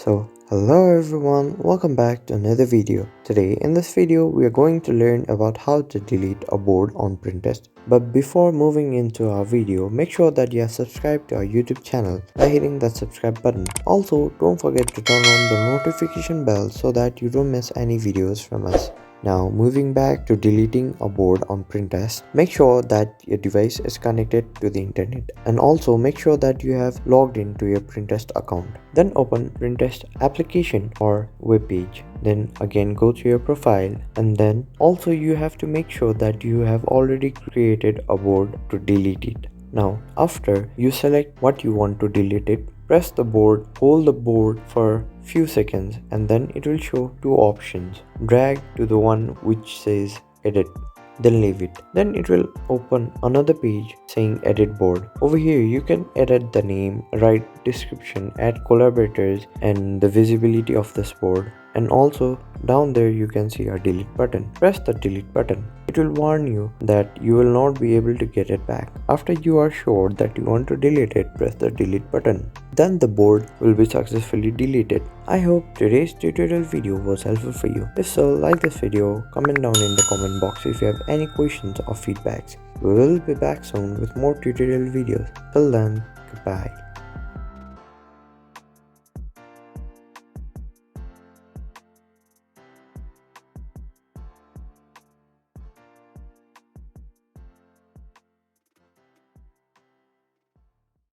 Hello everyone, welcome back to another video. Today in this video we are going to learn about how to delete a board on Pinterest. But before moving into our video, make sure that you have subscribed to our YouTube channel by hitting that subscribe button. Also, don't forget to turn on the notification bell so that you don't miss any videos from us. Now moving back to deleting a board on Pinterest, make sure that your device is connected to the internet and also make sure that you have logged into your Pinterest account. Then open Pinterest application or web page. Then again go to your profile, and then also you have to make sure that you have already created a board to delete it. Now after you select what you want to delete it, press the board, hold the board for few seconds, and then it will show two options. Drag to the one which says edit, then leave it. Then it will open another page saying edit board. Over here you can edit the name, write description, add collaborators and the visibility of this board. And also down there you can see a delete button. Press the delete button. It will warn you that you will not be able to get it back. After you are sure that you want to delete it, press the delete button. Then the board will be successfully deleted. I hope today's tutorial video was helpful for you. If so, like this video, comment down in the comment box if you have any questions or feedbacks. We will be back soon with more tutorial videos. Till then, goodbye.